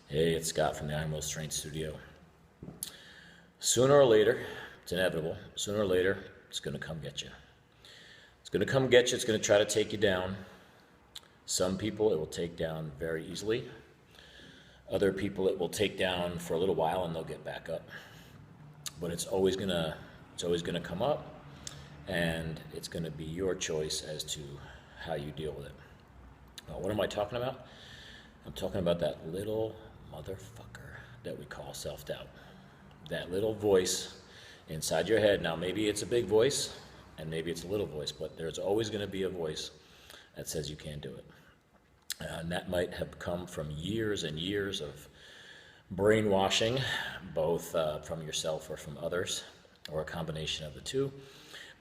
Hey, it's Scott from the Iron Will Strength Studio. Sooner or later, it's inevitable, sooner or later, it's going to come get you. It's going to come get you, it's going to try to take you down. Some people it will take down very easily. Other people it will take down for a little while and they'll get back up. But it's always gonna come up, and it's going to be your choice as to how you deal with it. What am I talking about? I'm talking about that little motherfucker that we call self-doubt. That little voice inside your head. Now, maybe it's a big voice and maybe it's a little voice, but there's always going to be a voice that says you can't do it. And that might have come from years and years of brainwashing, both from yourself or from others, or a combination of the two.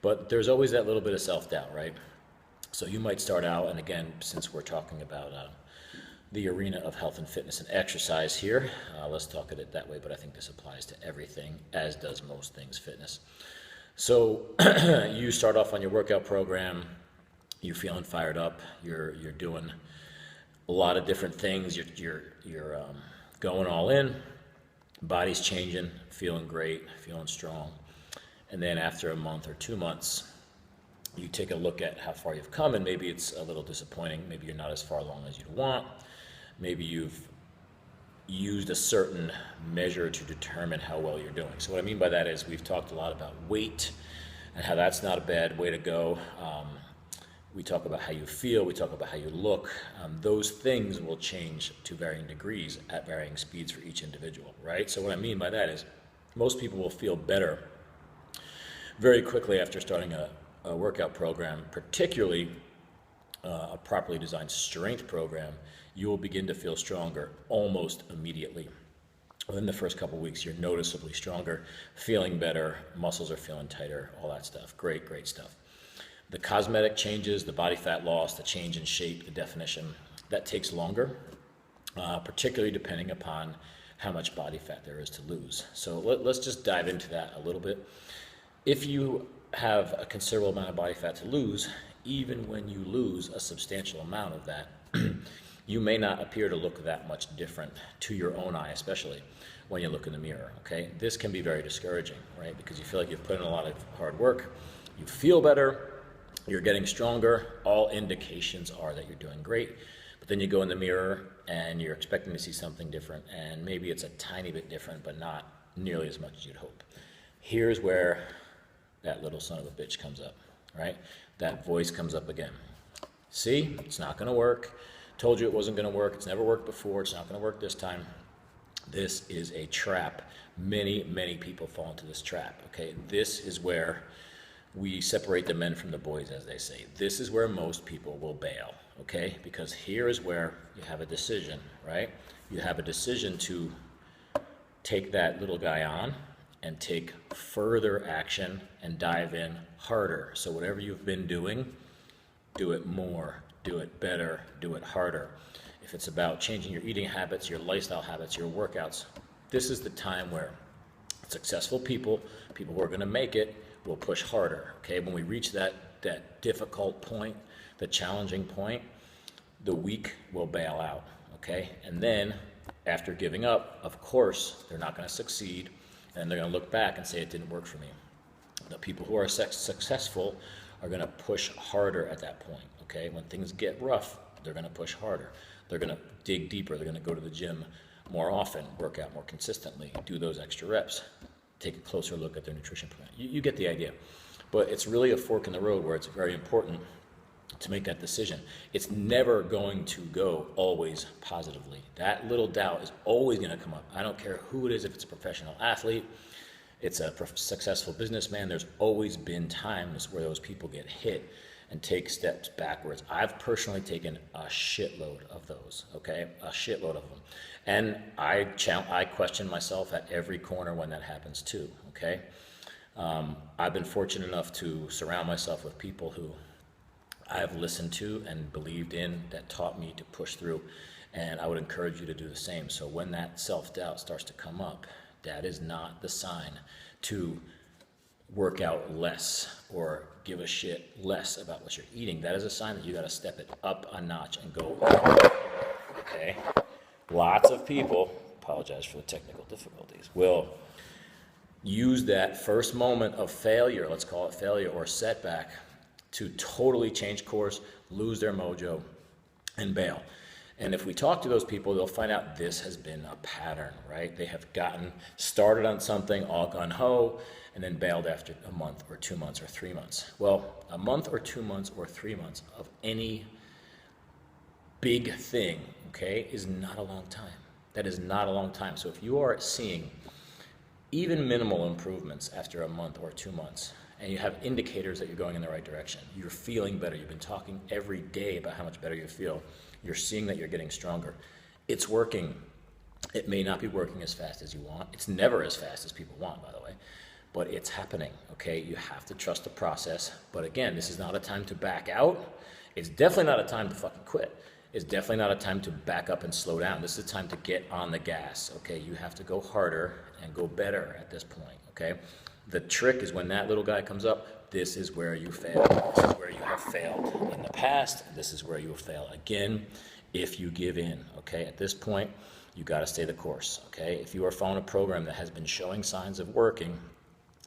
But there's always that little bit of self-doubt, right? So you might start out, and again, since we're talking about the arena of health and fitness and exercise here, let's talk at it that way, but I think this applies to everything, as does most things fitness. So you start off on your workout program, you're feeling fired up, you're doing a lot of different things, you're going all in, body's changing, feeling great, feeling strong. And then after a month or 2 months, you take a look at how far you've come, and maybe it's a little disappointing. Maybe you're not as far along as you'd want. Maybe you've used a certain measure to determine how well you're doing. So what I mean by that is we've talked a lot about weight and how that's not a bad way to go. We talk about how you feel, we talk about how you look. Those things will change to varying degrees at varying speeds for each individual, right? So what I mean by that is most people will feel better very quickly after starting a workout program, particularly a properly designed strength program. You will begin to feel stronger almost immediately. Within the first couple weeks, you're noticeably stronger, feeling better, muscles are feeling tighter, all that stuff. Great, great stuff. The cosmetic changes, the body fat loss, the change in shape, the definition, that takes longer, particularly depending upon how much body fat there is to lose. So let's just dive into that a little bit. If you have a considerable amount of body fat to lose, even when you lose a substantial amount of that, you may not appear to look that much different to your own eye, especially when you look in the mirror, okay? This can be very discouraging, right? Because you feel like you've put in a lot of hard work, you feel better, you're getting stronger, all indications are that you're doing great, but then you go in the mirror and you're expecting to see something different, and maybe it's a tiny bit different, but not nearly as much as you'd hope. Here's where that little son of a bitch comes up, right? That voice comes up again. See, it's not gonna work. Told you it wasn't gonna work. It's never worked before. It's not gonna work this time. This is a trap. Many, many people fall into this trap, okay? This is where we separate the men from the boys, as they say. This is where most people will bail, okay? Because here is where you have a decision, right? You have a decision to take that little guy on and take further action and dive in harder. So whatever you've been doing, do it more, do it better, do it harder. If it's about changing your eating habits, your lifestyle habits, your workouts, this is the time where successful people who are going to make it, will push harder, okay? When we reach that difficult point, the challenging point, the weak will bail out, okay? And then after giving up, of course, they're not going to succeed, and they're going to look back and say it didn't work for me. The people who are successful are going to push harder at that point, okay? When things get rough, they're going to push harder. They're going to dig deeper. They're going to go to the gym more often, work out more consistently, do those extra reps, take a closer look at their nutrition plan. You get the idea. But it's really a fork in the road where it's very important to make that decision. It's never going to go always positively. That little doubt is always going to come up. I don't care who it is, if it's a professional athlete, it's a successful businessman. There's always been times where those people get hit and take steps backwards. I've personally taken a shitload of those, okay? A shitload of them. And I question myself at every corner when that happens too, okay? I've been fortunate enough to surround myself with people who I've listened to and believed in, that taught me to push through, and I would encourage you to do the same. So when that self-doubt starts to come up, that is not the sign to work out less or give a shit less about what you're eating. That is a sign that you got to step it up a notch and go, okay? Lots of people, apologize for the technical difficulties, will use that first moment of failure, let's call it failure or setback, to totally change course, lose their mojo, and bail. And if we talk to those people, they'll find out this has been a pattern, right? They have gotten started on something all gung-ho and then bailed after a month or 2 months or 3 months. Well, a month or 2 months or 3 months of any big thing, okay, is not a long time. That is not a long time. So if you are seeing even minimal improvements after a month or 2 months, and you have indicators that you're going in the right direction, you're feeling better, you've been talking every day about how much better you feel, you're seeing that you're getting stronger, it's working. It may not be working as fast as you want. It's never as fast as people want, by the way, but it's happening, okay? You have to trust the process. But again, this is not a time to back out. It's definitely not a time to fucking quit. It's definitely not a time to back up and slow down. This is a time to get on the gas, okay? You have to go harder and go better at this point, okay? The trick is when that little guy comes up, this is where you fail. This is where you have failed in the past. This is where you will fail again if you give in, okay? At this point, you got to stay the course, okay? If you are following a program that has been showing signs of working,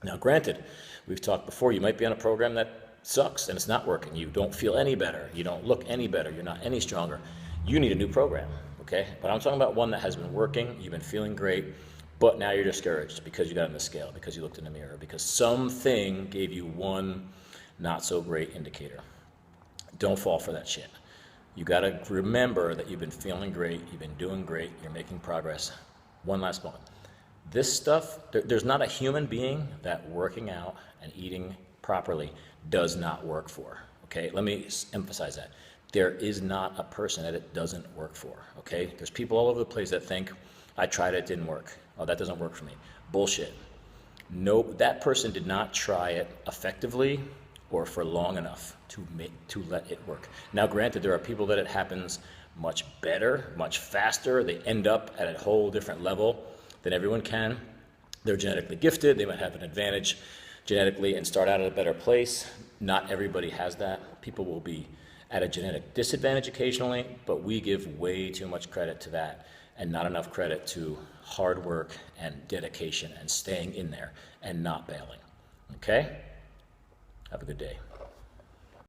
now granted, we've talked before, you might be on a program that sucks and it's not working. You don't feel any better. You don't look any better. You're not any stronger. You need a new program, okay? But I'm talking about one that has been working. You've been feeling great, but now you're discouraged because you got on the scale, because you looked in the mirror, because something gave you one not so great indicator. Don't fall for that shit. You got to remember that you've been feeling great. You've been doing great. You're making progress. One last moment. This stuff, there's not a human being that working out and eating properly does not work for, okay? Let me emphasize that. There is not a person that it doesn't work for, okay? There's people all over the place that think, I tried it, didn't work. Oh, that doesn't work for me. Bullshit. No, that person did not try it effectively or for long enough to let it work. Now, granted, there are people that it happens much better, much faster. They end up at a whole different level than everyone can. They're genetically gifted. They might have an advantage genetically and start out at a better place. Not everybody has that. People will be at a genetic disadvantage occasionally, but we give way too much credit to that and not enough credit to hard work and dedication and staying in there and not bailing. Okay? Have a good day.